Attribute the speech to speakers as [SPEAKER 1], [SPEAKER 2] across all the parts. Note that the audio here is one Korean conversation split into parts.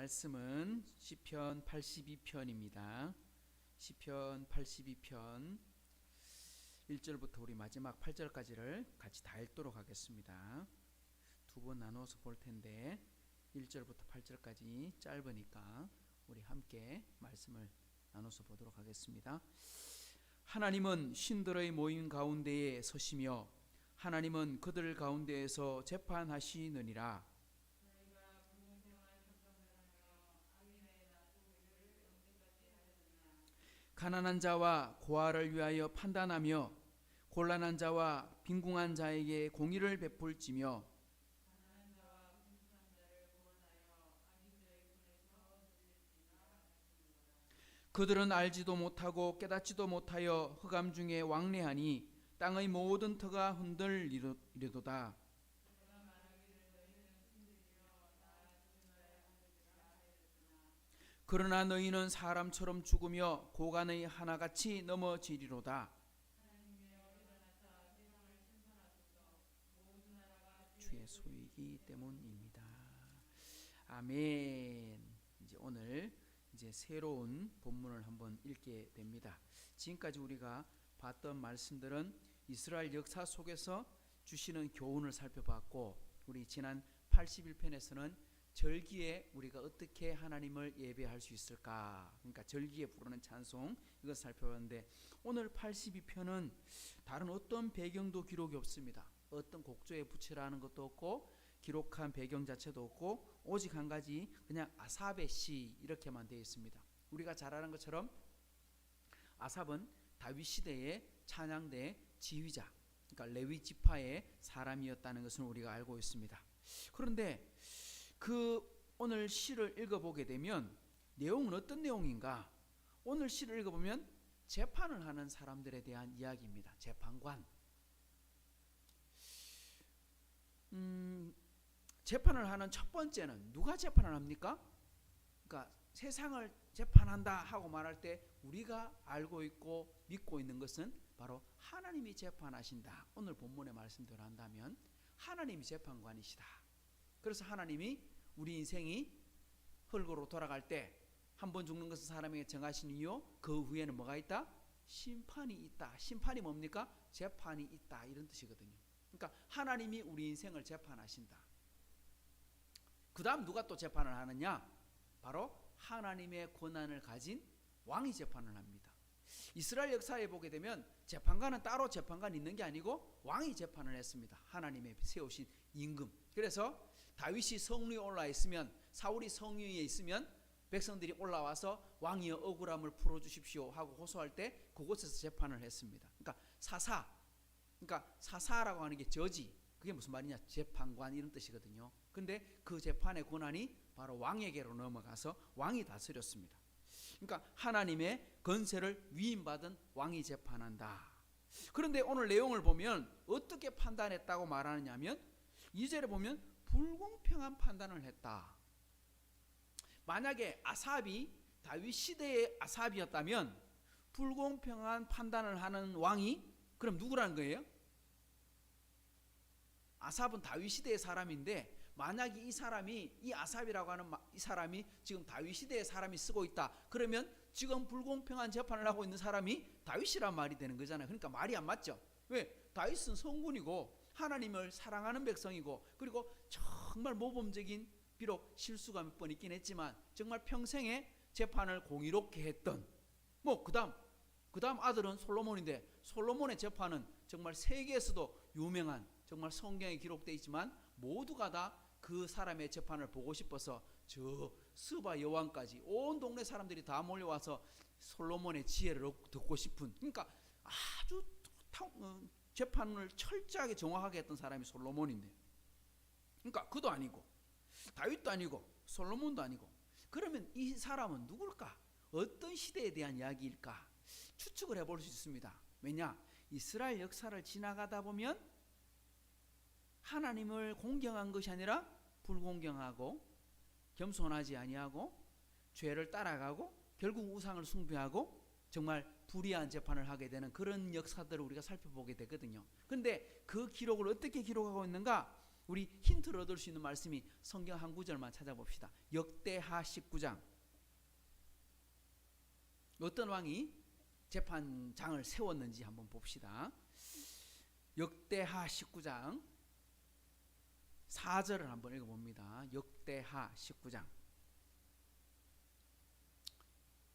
[SPEAKER 1] 말씀은 시편 82편입니다. 시편 82편 1절부터 우리 마지막 8절까지를 같이 다 읽도록 하겠습니다. 두 번 나눠서 볼 텐데 1절부터 8절까지 짧으니까 우리 함께 말씀을 나눠서 보도록 하겠습니다. 하나님은 신들의 모임 가운데에 서시며 하나님은 그들 가운데에서 재판하시느니라. 가난한 자와 고아를 위하여 판단하며 곤란한 자와 빈궁한 자에게 공의를 베풀지며 그들은 알지도 못하고 깨닫지도 못하여 흑암 중에 왕래하니 땅의 모든 터가 흔들리도다. 그러나 너희는 사람처럼 죽으며 고간의 하나같이 넘어지리로다. 주의 소이기 때문입니다. 아멘. 오늘 새로운 본문을 한번 읽게 됩니다. 지금까지 우리가 봤던 말씀들은 이스라엘 역사 속에서 주시는 교훈을 살펴봤고, 우리 지난 81편에서는 절기에 우리가 어떻게 하나님을 예배할 수 있을까, 그러니까 절기에 부르는 찬송, 이것을 살펴봤는데, 오늘 82편은 다른 어떤 배경도 기록이 없습니다. 어떤 곡조에 붙이라는 것도 없고 기록한 배경 자체도 없고 오직 한 가지, 그냥 아삽의 시 이렇게만 되어 있습니다. 우리가 잘 아는 것처럼 아삽은 다윗 시대의 찬양대 지휘자, 그러니까 레위 지파의 사람이었다는 것을 우리가 알고 있습니다. 그런데 오늘 시를 읽어보게 되면 내용은 어떤 내용인가? 오늘 시를 읽어보면 재판을 하는 사람들에 대한 이야기입니다. 재판관. 재판을 하는 첫 번째는 누가 재판을 합니까? 그러니까 세상을 재판한다 하고 말할 때 우리가 알고 있고 믿고 있는 것은 바로 하나님이 재판하신다. 오늘 본문의 말씀대로 한다면 하나님이 재판관이시다. 그래서 하나님이 우리 인생이 흙으로 돌아갈 때 한 번 죽는 것은 사람에게 정하신 이유, 그 후에는 뭐가 있다? 심판이 있다. 심판이 뭡니까? 재판이 있다, 이런 뜻이거든요. 그러니까 하나님이 우리 인생을 재판하신다. 그 다음 누가 또 재판을 하느냐? 바로 하나님의 권한을 가진 왕이 재판을 합니다. 이스라엘 역사에 보게 되면 재판관은 따로 재판관이 있는 게 아니고 왕이 재판을 했습니다. 하나님의 세우신 임금. 그래서 다윗이 성 위에 올라 있으면, 사울이 성 위에 있으면 백성들이 올라와서 왕이여 억울함을 풀어주십시오 하고 호소할 때 그곳에서 재판을 했습니다. 그러니까 사사라고 하는 게 저지, 그게 무슨 말이냐? 재판관, 이런 뜻이거든요. 근데 그 재판의 권한이 바로 왕에게로 넘어가서 왕이 다스렸습니다. 그러니까 하나님의 권세를 위임받은 왕이 재판한다. 그런데 오늘 내용을 보면 어떻게 판단했다고 말하느냐면 2절에 보면 불공평한 판단을 했다. 만약에 아삽이 다윗 시대의 아삽이었다면 불공평한 판단을 하는 왕이 그럼 누구라는 거예요? 아삽은 다윗 시대의 사람인데, 만약에 이 아삽이라고 하는 이 사람이 지금 다윗 시대의 사람이 쓰고 있다, 그러면 지금 불공평한 재판을 하고 있는 사람이 다윗이란 말이 되는 거잖아요. 그러니까 말이 안 맞죠. 왜? 다윗은 성군이고 하나님을 사랑하는 백성이고, 그리고 정말 모범적인, 비록 실수가 몇 번 있긴 했지만 정말 평생에 재판을 공의롭게 했던, 그 다음 아들은 솔로몬인데, 솔로몬의 재판은 정말 세계에서도 유명한, 정말 성경에 기록되어 있지만 모두가 다 그 사람의 재판을 보고 싶어서 저 스바 여왕까지 온 동네 사람들이 다 몰려와서 솔로몬의 지혜를 듣고 싶은, 그러니까 아주 재판을 철저하게 정확하게 했던 사람이 솔로몬인데, 그러니까 그도 아니고 다윗도 아니고 솔로몬도 아니고, 그러면 이 사람은 누굴까? 어떤 시대에 대한 이야기일까? 추측을 해볼 수 있습니다. 왜냐? 이스라엘 역사를 지나가다 보면 하나님을 공경한 것이 아니라 불공경하고 겸손하지 아니하고 죄를 따라가고 결국 우상을 숭배하고 정말 불의한 재판을 하게 되는 그런 역사들을 우리가 살펴보게 되거든요. 그런데 그 기록을 어떻게 기록하고 있는가? 우리 힌트를 얻을 수 있는 말씀이 성경 한 구절만 찾아봅시다. 역대하 19장. 어떤 왕이 재판장을 세웠는지 한번 봅시다. 역대하 19장 4절을 한번 읽어봅니다. 역대하 19장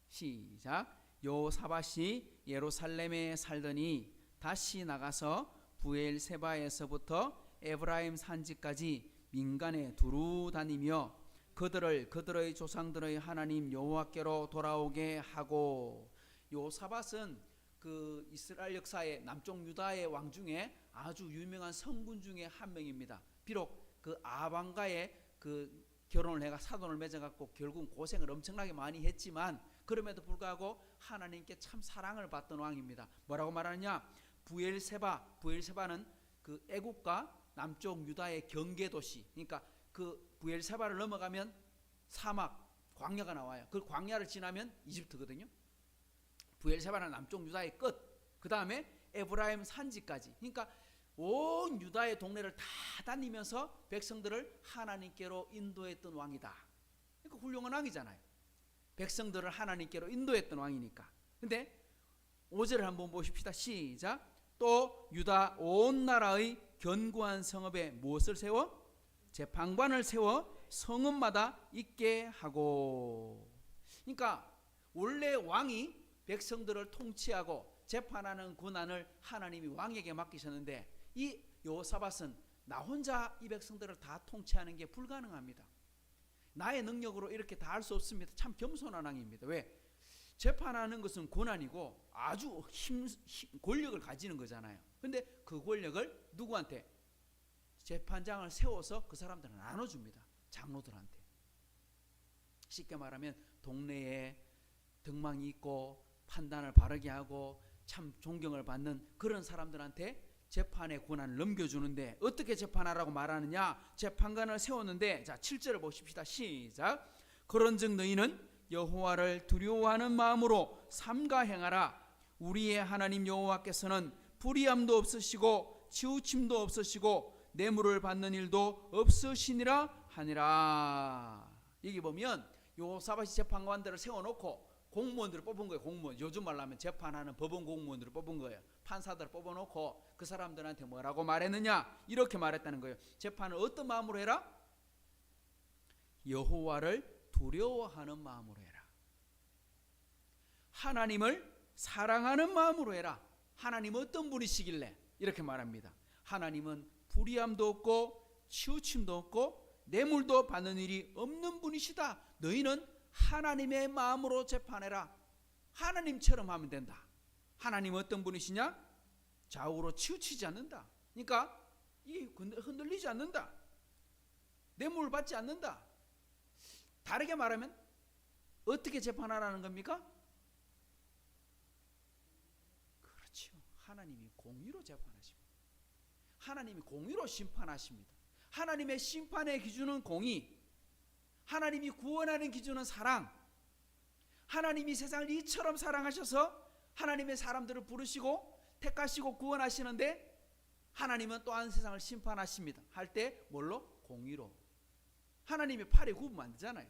[SPEAKER 1] 시작. 여호사밧이 예루살렘에 살더니 다시 나가서 부엘세바에서부터 에브라임 산지까지 민간에 두루 다니며 그들의 조상들의 하나님 여호와께로 돌아오게 하고. 여호사밧은 그 이스라엘 역사의 남쪽 유다의 왕 중에 아주 유명한 성군 중에 한 명입니다. 비록 그 아방과의 그 결혼을 해가 사돈을 맺어갖고 결국 고생을 엄청나게 많이 했지만 그럼에도 불구하고 하나님께 참 사랑을 받던 왕입니다. 뭐라고 말하느냐? 부엘세바는 그 애국과 남쪽 유다의 경계 도시. 그러니까 그 부엘세바를 넘어가면 사막, 광야가 나와요. 그 광야를 지나면 이집트거든요. 부엘세바는 남쪽 유다의 끝. 그 다음에 에브라임 산지까지. 그러니까 온 유다의 동네를 다 다니면서 백성들을 하나님께로 인도했던 왕이다. 그러니까 훌륭한 왕이잖아요. 백성들을 하나님께로 인도했던 왕이니까. 근데 5절을 한번 보십시다. 시작. 또 유다 온 나라의 견고한 성읍에 무엇을 세워? 재판관을 세워 성읍마다 있게 하고. 그러니까 원래 왕이 백성들을 통치하고 재판하는 권한을 하나님이 왕에게 맡기셨는데 이 여호사밧은 나 혼자 이 백성들을 다 통치하는 게 불가능합니다. 나의 능력으로 이렇게 다 할 수 없습니다. 참 겸손한 왕입니다. 왜? 재판하는 것은 권한이고 아주 권력을 가지는 거잖아요. 근데 그 권력을 누구한테? 재판장을 세워서 그 사람들은 나눠줍니다. 장로들한테. 쉽게 말하면 동네에 덕망이 있고 판단을 바르게 하고 참 존경을 받는 그런 사람들한테 재판의 권한을 넘겨주는데 어떻게 재판하라고 말하느냐? 재판관을 세웠는데 자 7절을 보십시다. 시작. 그런즉 너희는 여호와를 두려워하는 마음으로 삼가 행하라. 우리의 하나님 여호와께서는 불의함도 없으시고 치우침도 없으시고 뇌물을 받는 일도 없으시니라 하니라. 여기 보면 여호사밧이 재판관들을 세워놓고 공무원들을 뽑은 거예요. 공무원. 요즘 말로 하면 재판하는 법원 공무원들을 뽑은 거예요. 판사들을 뽑아놓고 그 사람들한테 뭐라고 말했느냐? 이렇게 말했다는 거예요. 재판을 어떤 마음으로 해라? 여호와를 두려워하는 마음으로 해라. 하나님을 사랑하는 마음으로 해라. 하나님은 어떤 분이시길래? 이렇게 말합니다. 하나님은 불의함도 없고 치우침도 없고 뇌물도 받는 일이 없는 분이시다. 너희는 하나님의 마음으로 재판해라. 하나님처럼 하면 된다. 하나님은 어떤 분이시냐? 좌우로 치우치지 않는다. 그러니까 흔들리지 않는다. 뇌물을 받지 않는다. 다르게 말하면 어떻게 재판하라는 겁니까? 그렇죠. 하나님이 공의로 재판하십니다. 하나님이 공의로 심판하십니다. 하나님의 심판의 기준은 공의. 하나님이 구원하는 기준은 사랑. 하나님이 세상을 이처럼 사랑하셔서 하나님의 사람들을 부르시고 택하시고 구원하시는데 하나님은 또한 세상을 심판하십니다. 할 때 뭘로? 공의로. 하나님이 팔에 굽으면 안 되잖아요.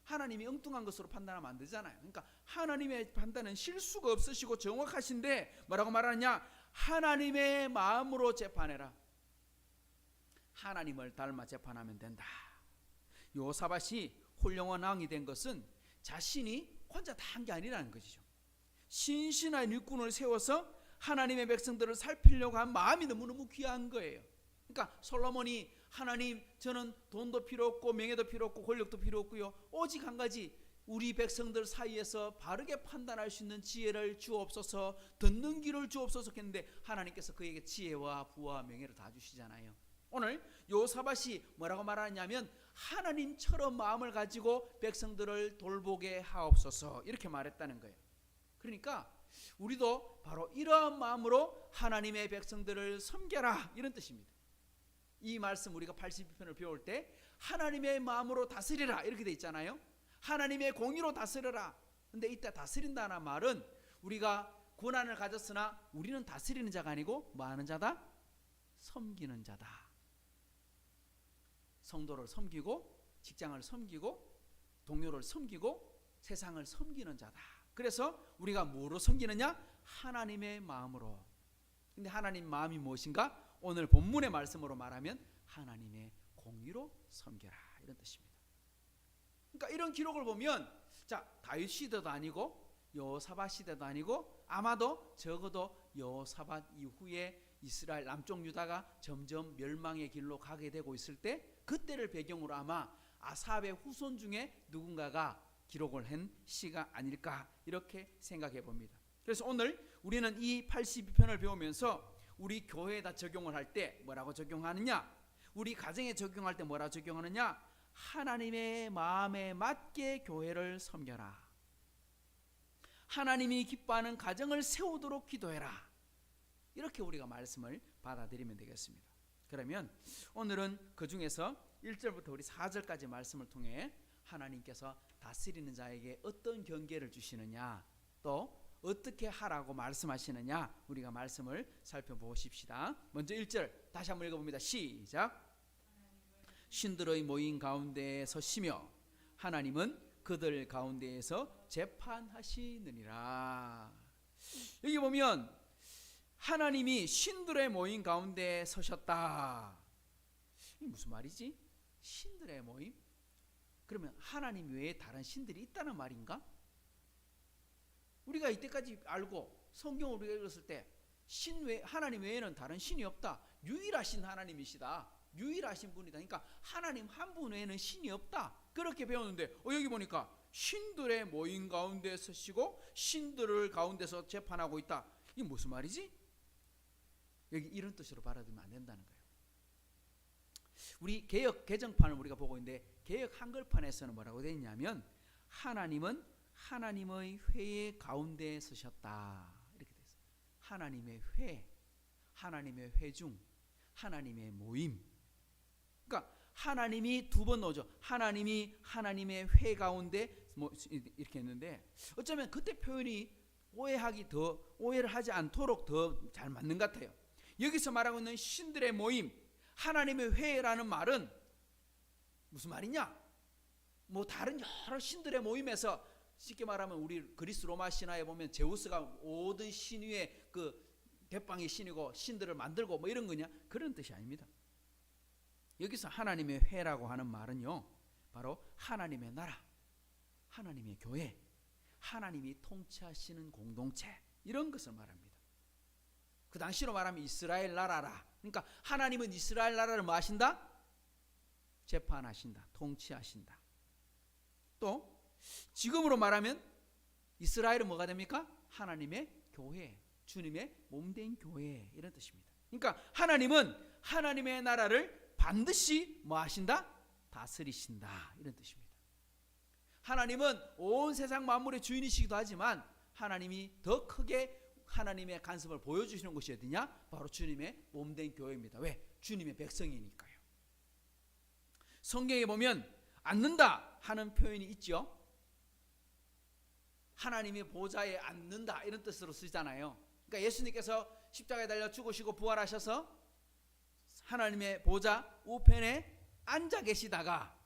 [SPEAKER 1] 하나님이 엉뚱한 것으로 판단하면 안 되잖아요. 그러니까 하나님의 판단은 실수가 없으시고 정확하신데 뭐라고 말하느냐? 하나님의 마음으로 재판해라. 하나님을 닮아 재판하면 된다. 여호사밧이 훌륭한 왕이 된 것은 자신이 혼자 다 한 게 아니라는 것이죠. 신실한 일꾼을 세워서 하나님의 백성들을 살피려고 한 마음이 너무너무 귀한 거예요. 그러니까 솔로몬이 하나님 저는 돈도 필요 없고 명예도 필요 없고 권력도 필요 없고요. 오직 한 가지 우리 백성들 사이에서 바르게 판단할 수 있는 지혜를 주옵소서, 듣는 귀를 주옵소서 했는데 하나님께서 그에게 지혜와 부와 명예를 다 주시잖아요. 오늘 여호사밧이 뭐라고 말하냐면 하나님처럼 마음을 가지고 백성들을 돌보게 하옵소서 이렇게 말했다는 거예요. 그러니까 우리도 바로 이러한 마음으로 하나님의 백성들을 섬겨라 이런 뜻입니다. 이 말씀 우리가 82편을 배울 때 하나님의 마음으로 다스리라 이렇게 돼 있잖아요. 하나님의 공의로 다스려라. 근데 이때 다스린다는 말은 우리가 권한을 가졌으나 우리는 다스리는 자가 아니고 뭐 하는 자다? 섬기는 자다. 성도를 섬기고 직장을 섬기고 동료를 섬기고 세상을 섬기는 자다. 그래서 우리가 뭐로 섬기느냐? 하나님의 마음으로. 근데 하나님 마음이 무엇인가? 오늘 본문의 말씀으로 말하면 하나님의 공의로 섬겨라, 이런 뜻입니다. 그러니까 이런 기록을 보면 자, 다윗 시대도 아니고 여호사밧 시대도 아니고 아마도 적어도 여호사밧 이후에 이스라엘 남쪽 유다가 점점 멸망의 길로 가게 되고 있을 때 그때를 배경으로 아마 아삽의 후손 중에 누군가가 기록을 한 시가 아닐까, 이렇게 생각해 봅니다. 그래서 오늘 우리는 이 82편을 배우면서 우리 교회에다 적용을 할 때 뭐라고 적용하느냐, 우리 가정에 적용할 때 뭐라고 적용하느냐, 하나님의 마음에 맞게 교회를 섬겨라, 하나님이 기뻐하는 가정을 세우도록 기도해라, 이렇게 우리가 말씀을 받아들이면 되겠습니다. 그러면 오늘은 그 중에서 1절부터 우리 4절까지 말씀을 통해 하나님께서 다스리는 자에게 어떤 경계를 주시느냐, 또 어떻게 하라고 말씀하시느냐, 우리가 말씀을 살펴보십시다. 먼저 1절 다시 한번 읽어봅니다. 시작. 신들의 모임 가운데에 서시며 하나님은 그들 가운데에서 재판하시느니라. 여기 보면 하나님이 신들의 모임 가운데 서셨다. 이게 무슨 말이지? 신들의 모임? 그러면 하나님 외에 다른 신들이 있다는 말인가? 우리가 이때까지 알고 성경을 우리가 읽었을 때 하나님 외에는 다른 신이 없다, 유일하신 하나님이시다, 유일하신 분이다, 그러니까 하나님 한 분 외에는 신이 없다, 그렇게 배웠는데 여기 보니까 신들의 모임 가운데 서시고 신들을 가운데서 재판하고 있다. 이게 무슨 말이지? 여기 이런 뜻으로 받아들이면 안 된다는 거예요. 우리 개역 개정판을 우리가 보고 있는데 개역 한글판에서는 뭐라고 되어 있냐면 하나님은 하나님의 회의 가운데 서셨다, 이렇게 되어 있어요. 하나님의 회, 하나님의 회중, 하나님의 모임. 그러니까 하나님이 두 번 나오죠. 하나님이 하나님의 회 가운데 뭐 이렇게 했는데 어쩌면 그때 표현이 오해를 하지 않도록 더 잘 맞는 것 같아요. 여기서 말하고 있는 신들의 모임, 하나님의 회라는 말은 무슨 말이냐? 뭐 다른 여러 신들의 모임에서 쉽게 말하면 우리 그리스 로마 신화에 보면 제우스가 모든 신위의 그 대빵의 신이고 신들을 만들고 뭐 이런 거냐? 그런 뜻이 아닙니다. 여기서 하나님의 회라고 하는 말은요, 바로 하나님의 나라, 하나님의 교회, 하나님이 통치하시는 공동체, 이런 것을 말합니다. 그 당시로 말하면 이스라엘 나라라. 그러니까 하나님은 이스라엘 나라를 뭐 하신다? 재판하신다, 통치하신다. 또 지금으로 말하면 이스라엘은 뭐가 됩니까? 하나님의 교회, 주님의 몸된 교회, 이런 뜻입니다. 그러니까 하나님은 하나님의 나라를 반드시 뭐 하신다? 다스리신다, 이런 뜻입니다. 하나님은 온 세상 만물의 주인이시기도 하지만 하나님이 더 크게 하나님의 간섭을 보여주시는 것이 어디냐? 바로 주님의 몸된 교회입니다. 왜? 주님의 백성이니까요. 성경에 보면 앉는다 하는 표현이 있죠. 하나님의 보좌에 앉는다, 이런 뜻으로 쓰잖아요. 그러니까 예수님께서 십자가에 달려 죽으시고 부활하셔서 하나님의 보좌 우편에 앉아 계시다가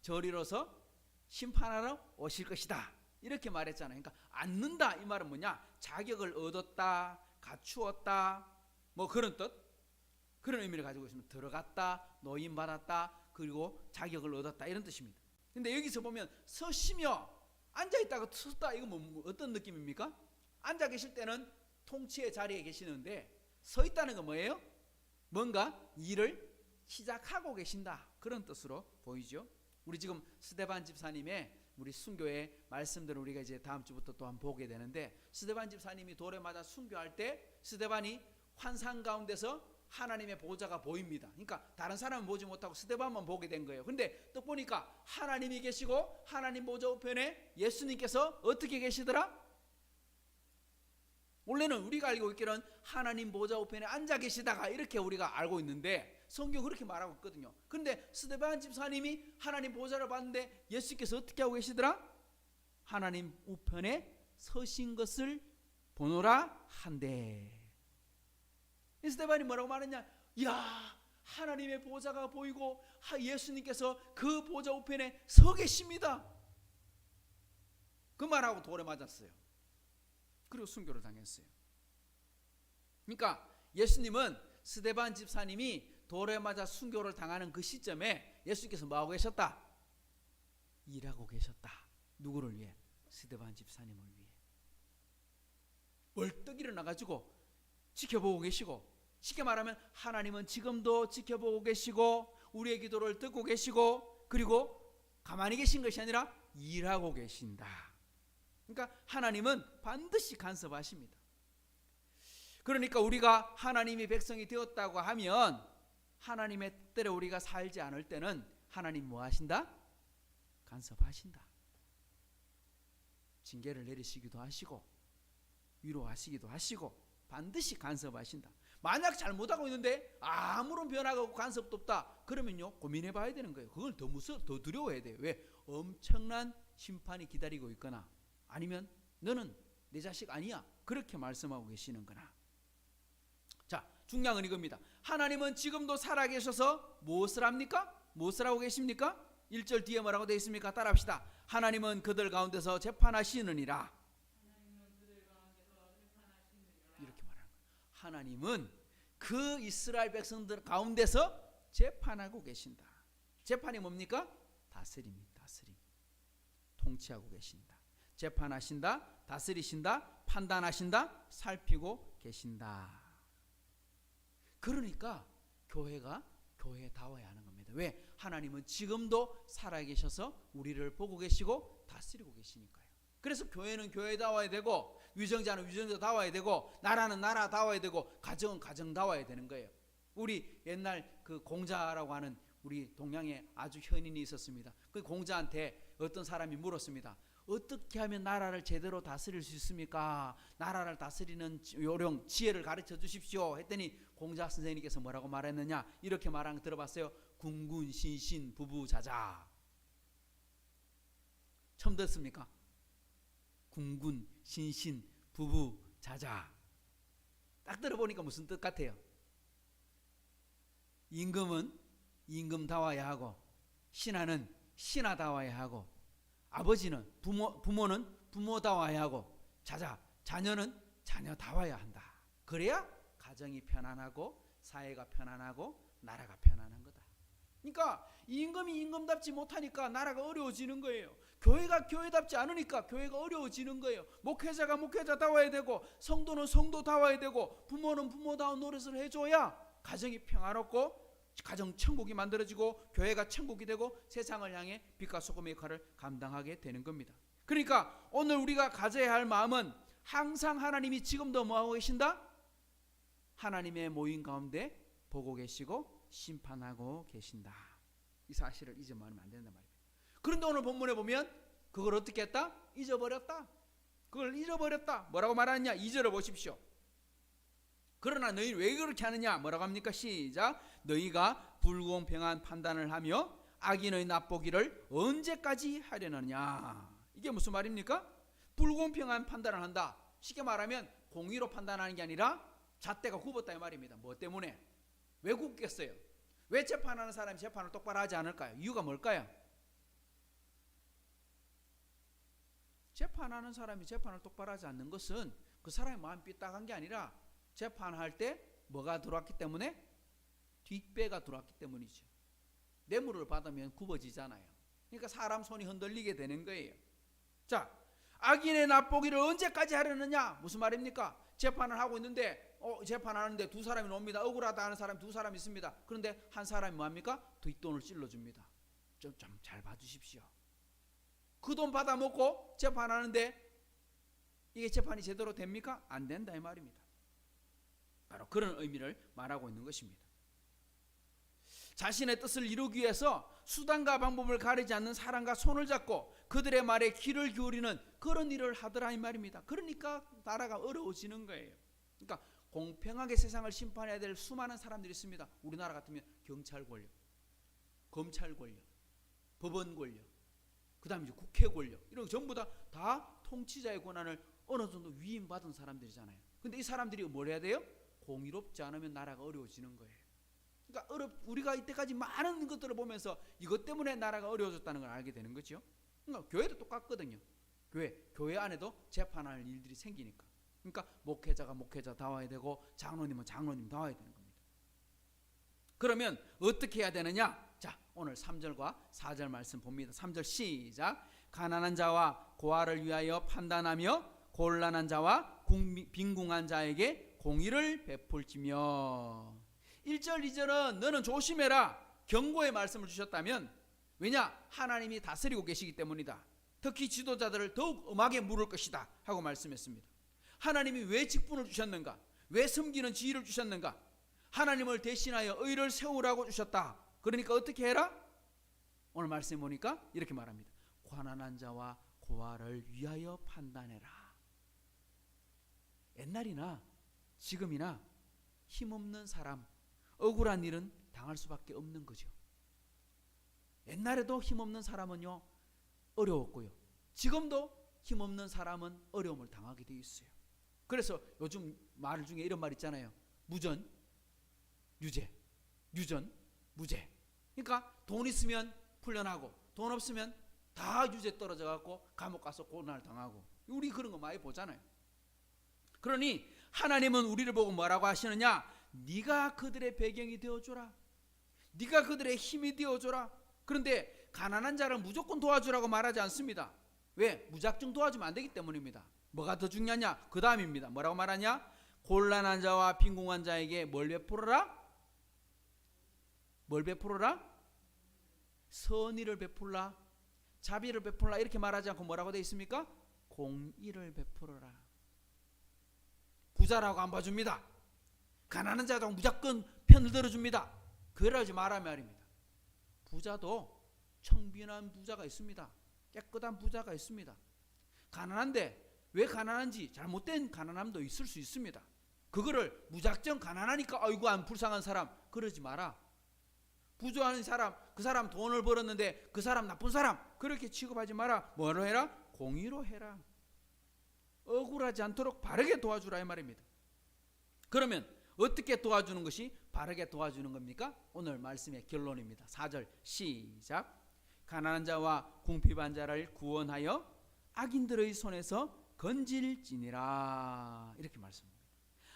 [SPEAKER 1] 저리로서 심판하러 오실 것이다, 이렇게 말했잖아요. 그러니까 앉는다, 이 말은 뭐냐? 자격을 얻었다, 갖추었다, 뭐 그런 뜻, 그런 의미를 가지고 있습니다. 들어갔다, 노임받았다, 그리고 자격을 얻었다, 이런 뜻입니다. 근데 여기서 보면 서시며 앉아있다가 섰다, 이거 뭐 어떤 느낌입니까? 앉아 계실 때는 통치의 자리에 계시는데 서 있다는 건 뭐예요? 뭔가 일을 시작하고 계신다, 그런 뜻으로 보이죠. 우리 지금 스데반 집사님의 우리 순교의 말씀들을 우리가 이제 다음 주부터 또 한번 보게 되는데, 스데반 집사님이 돌에 맞아 순교할 때 스데반이 환상 가운데서 하나님의 보좌가 보입니다. 그러니까 다른 사람은 보지 못하고 스데반만 보게 된 거예요. 근데 또 보니까 하나님이 계시고 하나님 보좌 우편에 예수님께서 어떻게 계시더라? 원래는 우리가 알고 있기로는 하나님 보좌 우편에 앉아 계시다가 이렇게 우리가 알고 있는데 성경 그렇게 말하고 있거든요. 그런데 스데반 집사님이 하나님 보좌를 봤는데 예수께서 어떻게 하고 계시더라? 하나님 우편에 서신 것을 보노라 한데, 스데반이 뭐라고 말했냐? 야, 하나님의 보좌가 보이고 예수님께서 그 보좌 우편에 서 계십니다. 그 말하고 돌에 맞았어요. 그리고 순교를 당했어요. 그러니까 예수님은 스데반 집사님이 돌에 맞아 순교를 당하는 그 시점에 예수님께서 뭐하고 계셨다? 일하고 계셨다. 누구를 위해? 스데반 집사님을 위해. 벌떡 일어나가지고 지켜보고 계시고, 쉽게 말하면 하나님은 지금도 지켜보고 계시고 우리의 기도를 듣고 계시고, 그리고 가만히 계신 것이 아니라 일하고 계신다. 그러니까 하나님은 반드시 간섭하십니다. 그러니까 우리가 하나님이 백성이 되었다고 하면 하나님의 뜻대로 우리가 살지 않을 때는 하나님 뭐 하신다? 간섭하신다. 징계를 내리시기도 하시고 위로하시기도 하시고 반드시 간섭하신다. 만약 잘못하고 있는데 아무런 변화가 없고 간섭도 없다, 그러면요 고민해 봐야 되는 거예요. 그걸 더 두려워해야 돼요. 왜? 엄청난 심판이 기다리고 있거나 아니면 너는 내 자식 아니야, 그렇게 말씀하고 계시는 거나. 자, 중요한 건 이겁니다. 하나님은 지금도 살아계셔서 무엇을 합니까? 무엇을 하고 계십니까? 1절 뒤에 뭐라고 되어 있습니까? 따라합시다. 하나님은 그들 가운데서 재판하시느니라. 이렇게 말하는 거예요. 하나님은 그 이스라엘 백성들 가운데서 재판하고 계신다. 재판이 뭡니까? 다스림입니다. 다스림. 통치하고 계신다. 재판하신다, 다스리신다, 판단하신다, 살피고 계신다. 그러니까 교회가 교회다워야 하는 겁니다. 왜? 하나님은 지금도 살아계셔서 우리를 보고 계시고 다스리고 계시니까요. 그래서 교회는 교회다워야 되고, 위정자는 위정자다워야 되고, 나라는 나라다워야 되고, 가정은 가정다워야 되는 거예요. 우리 옛날 그 공자라고 하는 우리 동양에 아주 현인이 있었습니다. 그 공자한테 어떤 사람이 물었습니다. 어떻게 하면 나라를 제대로 다스릴 수 있습니까? 나라를 다스리는 요령, 지혜를 가르쳐 주십시오 했더니 공자 선생님께서 뭐라고 말했느냐, 이렇게 말하는 거 들어봤어요? 군군 신신 부부자자. 처음 듣습니까? 군군 신신 부부자자. 딱 들어보니까 무슨 뜻 같아요? 임금은 임금다워야 하고, 신하는 신하다워야 하고, 아버지는 부모는 부모다워야 하고, 자녀는 자녀다워야 한다. 그래야 가정이 편안하고 사회가 편안하고 나라가 편안한 거다. 그러니까 임금이 임금답지 못하니까 나라가 어려워지는 거예요. 교회가 교회답지 않으니까 교회가 어려워지는 거예요. 목회자가 목회자다워야 되고, 성도는 성도다워야 되고, 부모는 부모다운 노릇을 해줘야 가정이 평화롭고 가정 천국이 만들어지고 교회가 천국이 되고 세상을 향해 빛과 소금의 역할을 감당하게 되는 겁니다. 그러니까 오늘 우리가 가져야 할 마음은 항상 하나님이 지금도 뭐하고 계신다? 하나님의 모임 가운데 보고 계시고 심판하고 계신다. 이 사실을 잊어버리면 안 된단 말이에요. 그런데 오늘 본문에 보면 그걸 어떻게 했다? 잊어버렸다. 그걸 잊어버렸다. 뭐라고 말하느냐? 2절을 보십시오. 그러나 너희는 왜 그렇게 하느냐? 뭐라고 합니까? 시작. 너희가 불공평한 판단을 하며 악인의 납보기를 언제까지 하려느냐? 이게 무슨 말입니까? 불공평한 판단을 한다. 쉽게 말하면 공의로 판단하는 게 아니라 잣대가 굽었다 이 말입니다. 뭐 때문에? 왜 굽겠어요? 왜 재판하는 사람이 재판을 똑바로 하지 않을까요? 이유가 뭘까요? 재판하는 사람이 재판을 똑바로 하지 않는 것은 그 사람의 마음이 삐딱한 게 아니라 재판할 때 뭐가 들어왔기 때문에? 뒷배가 들어왔기 때문이죠. 뇌물을 받으면 굽어지잖아요. 그러니까 사람 손이 흔들리게 되는 거예요. 자, 악인의 납보기를 언제까지 하려느냐? 무슨 말입니까? 재판을 하고 있는데 재판하는데 두 사람이 옵니다. 억울하다 하는 사람 두 사람 있습니다. 그런데 한 사람이 뭐합니까? 뒷돈을 찔러줍니다. 좀 잘 봐주십시오. 그 돈 받아먹고 재판하는데 이게 재판이 제대로 됩니까? 안 된다 이 말입니다. 바로 그런 의미를 말하고 있는 것입니다. 자신의 뜻을 이루기 위해서 수단과 방법을 가리지 않는 사람과 손을 잡고 그들의 말에 귀를 기울이는 그런 일을 하더라 이 말입니다. 그러니까 나라가 어려워지는 거예요. 그러니까 공평하게 세상을 심판해야 될 수많은 사람들이 있습니다. 우리나라 같으면 경찰 권력, 검찰 권력, 법원 권력, 그 다음에 국회 권력, 이런 거 전부 다 통치자의 권한을 어느 정도 위임받은 사람들이잖아요. 근데 이 사람들이 뭘 해야 돼요? 공의롭지 않으면 나라가 어려워지는 거예요. 그러니까 우리가 이때까지 많은 것들을 보면서 이것 때문에 나라가 어려워졌다는 걸 알게 되는 거죠. 그러니까 교회도 똑같거든요. 교회 안에도 재판할 일들이 생기니까. 그러니까 목회자가 목회자다워야 되고 장로님은 장로님다워야 되는 겁니다. 그러면 어떻게 해야 되느냐? 자, 오늘 3절과 4절 말씀 봅니다. 3절 시작. 가난한 자와 고아를 위하여 판단하며 곤란한 자와 빈궁한 자에게 공의를 베풀지며. 1절 2절은 너는 조심해라 경고의 말씀을 주셨다면, 왜냐? 하나님이 다스리고 계시기 때문이다. 특히 지도자들을 더욱 엄하게 물을 것이다 하고 말씀했습니다. 하나님이 왜 직분을 주셨는가? 왜 섬기는 지위를 주셨는가? 하나님을 대신하여 의를 세우라고 주셨다. 그러니까 어떻게 해라? 오늘 말씀 보니까 이렇게 말합니다. 가난한 자와 고아를 위하여 판단해라. 옛날이나 지금이나 힘없는 사람, 억울한 일은 당할 수밖에 없는 거죠. 옛날에도 힘없는 사람은요 어려웠고요, 지금도 힘없는 사람은 어려움을 당하게 되어 있어요. 그래서 요즘 말 중에 이런 말 있잖아요. 무전, 유죄, 유전, 무죄. 그러니까 돈 있으면 풀려나고 돈 없으면 다 유죄 떨어져 갖고 감옥 가서 고난을 당하고, 우리 그런 거 많이 보잖아요. 그러니 하나님은 우리를 보고 뭐라고 하시느냐? 네가 그들의 배경이 되어줘라. 네가 그들의 힘이 되어줘라. 그런데 가난한 자를 무조건 도와주라고 말하지 않습니다. 왜? 무작정 도와주면 안 되기 때문입니다. 뭐가 더 중요하냐? 그 다음입니다. 뭐라고 말하냐? 곤란한 자와 빈궁한 자에게 뭘 베풀어라? 뭘 베풀어라? 선의를 베풀라, 자비를 베풀라, 이렇게 말하지 않고 뭐라고 되어 있습니까? 공의를 베풀어라. 부자라고 안 봐줍니다. 가난한 자도 무조건 편을 들어줍니다. 그러지 마라 말입니다. 부자도 청빈한 부자가 있습니다. 깨끗한 부자가 있습니다. 가난한데 왜 가난한지 잘못된 가난함도 있을 수 있습니다. 그거를 무작정 가난하니까 아이고 안 불쌍한 사람 그러지 마라. 부자한 사람, 그 사람 돈을 벌었는데 그 사람 나쁜 사람 그렇게 취급하지 마라. 뭐로 해라? 공의로 해라. 억울하지 않도록 바르게 도와주라 이 말입니다. 그러면 어떻게 도와주는 것이 바르게 도와주는 겁니까? 오늘 말씀의 결론입니다. 4절 시작. 가난한 자와 궁핍한 자를 구원하여 악인들의 손에서 건질지니라. 이렇게 말씀합니다.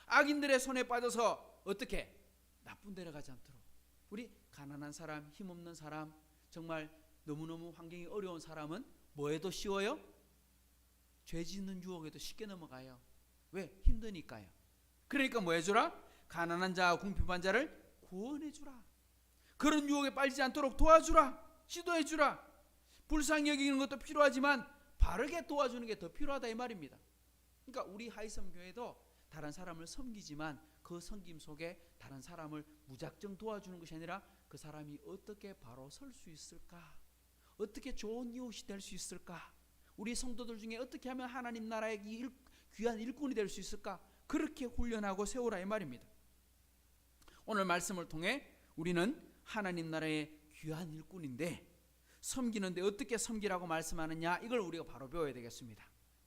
[SPEAKER 1] 악인들의 손에 빠져서 어떻게? 나쁜 데로 가지 않도록. 우리 가난한 사람, 힘없는 사람, 정말 너무너무 환경이 어려운 사람은 뭐에도 쉬워요? 죄 짓는 유혹에도 쉽게 넘어가요. 왜? 힘드니까요. 그러니까 뭐 해주라? 가난한 자와 궁핍한 자를 구원해주라. 그런 유혹에 빠지지 않도록 도와주라. 지도해주라. 불쌍히 여기는 것도 필요하지만 바르게 도와주는 게 더 필요하다 이 말입니다. 그러니까 우리 하이섬 교회도 다른 사람을 섬기지만 그 섬김 속에 다른 사람을 무작정 도와주는 것이 아니라 그 사람이 어떻게 바로 설 수 있을까? 어떻게 좋은 이웃이 될 수 있을까? 우리 성도들 중에 어떻게 하면 하나님 나라의 귀한 일꾼이 될 수 있을까? 그렇게 훈련하고 세우라 이 말입니다. 오늘 말씀을 통해 우리는 하나님 나라의 귀한 일꾼인데 섬기는데 어떻게 섬기라고 말씀하느냐, 이걸 우리가 바로 배워야 되겠습니다.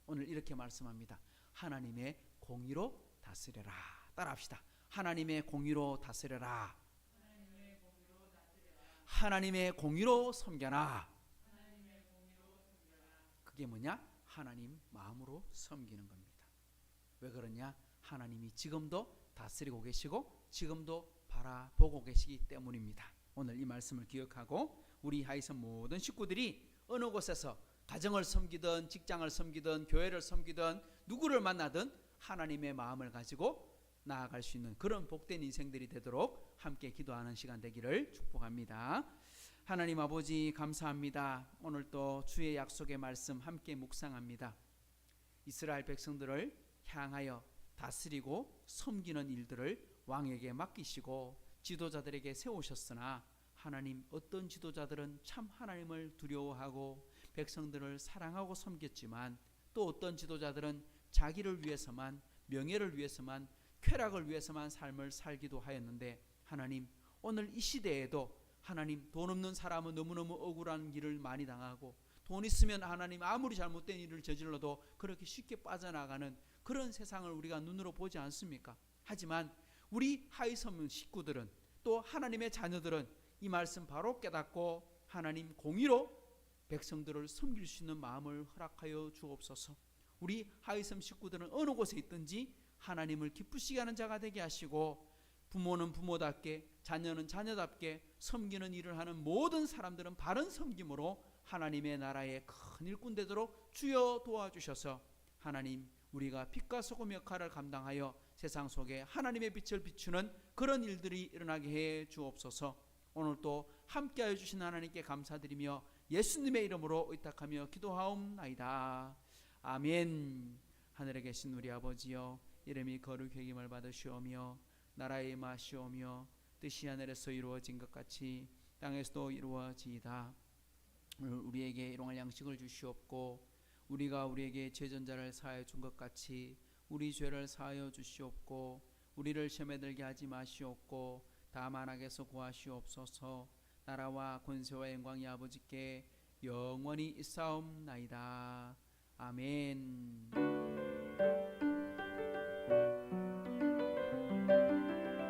[SPEAKER 1] 오늘 이렇게 말씀합니다. 하나님의 공의로 다스려라. 따라합시다. 하나님의 공의로 다스려라. 하나님의 공의로 섬겨라. 그게 뭐냐? 하나님 마음으로 섬기는 겁니다. 왜 그러냐? 하나님이 지금도 다스리고 계시고 지금도 바라보고 계시기 때문입니다. 오늘 이 말씀을 기억하고 우리 하이섬 모든 식구들이 어느 곳에서 가정을 섬기든 직장을 섬기든 교회를 섬기든 누구를 만나든 하나님의 마음을 가지고 나아갈 수 있는 그런 복된 인생들이 되도록 함께 기도하는 시간 되기를 축복합니다. 하나님 아버지 감사합니다. 오늘 또 주의 약속의 말씀 함께 묵상합니다. 이스라엘 백성들을 향하여 다스리고 섬기는 일들을 왕에게 맡기시고 지도자들에게 세우셨으나 하나님 어떤 지도자들은 참 하나님을 두려워하고 백성들을 사랑하고 섬겼지만 또 어떤 지도자들은 자기를 위해서만, 명예를 위해서만, 쾌락을 위해서만 삶을 살기도 하였는데 하나님 오늘 이 시대에도 하나님 돈 없는 사람은 너무너무 억울한 일을 많이 당하고 돈 있으면 하나님 아무리 잘못된 일을 저질러도 그렇게 쉽게 빠져나가는 그런 세상을 우리가 눈으로 보지 않습니까? 하지만 우리 하이섬 식구들은 또 하나님의 자녀들은 이 말씀 바로 깨닫고 하나님 공의로 백성들을 섬길 수 있는 마음을 허락하여 주옵소서. 우리 하이섬 식구들은 어느 곳에 있든지 하나님을 기쁘시게 하는 자가 되게 하시고, 부모는 부모답게, 자녀는 자녀답게 섬기는 일을 하는 모든 사람들은 바른 섬김으로 하나님의 나라의 큰 일꾼 되도록 주여 도와주셔서 하나님, 우리가 빛과 소금 역할을 감당하여 세상 속에 하나님의 빛을 비추는 그런 일들이 일어나게 해 주옵소서. 오늘 또 함께하여 주신 하나님께 감사드리며 예수님의 이름으로 의탁하며 기도하옵나이다. 아멘. 하늘에 계신 우리 아버지여, 이름이 거룩히 여김을 받으시오며 나라의 임하시오며 뜻이 하늘에서 이루어진 것 같이 땅에서도 이루어지이다. 오늘 우리에게 일용할 양식을 주시옵고, 우리가 우리에게 죄전자를 사하여 준 것 같이 우리 죄를 사하여 주시옵고, 우리를 시험에 들게 하지 마시옵고 다만 악에서 구하시옵소서. 나라와 권세와 영광이 아버지께 영원히 있사옵나이다. 아멘.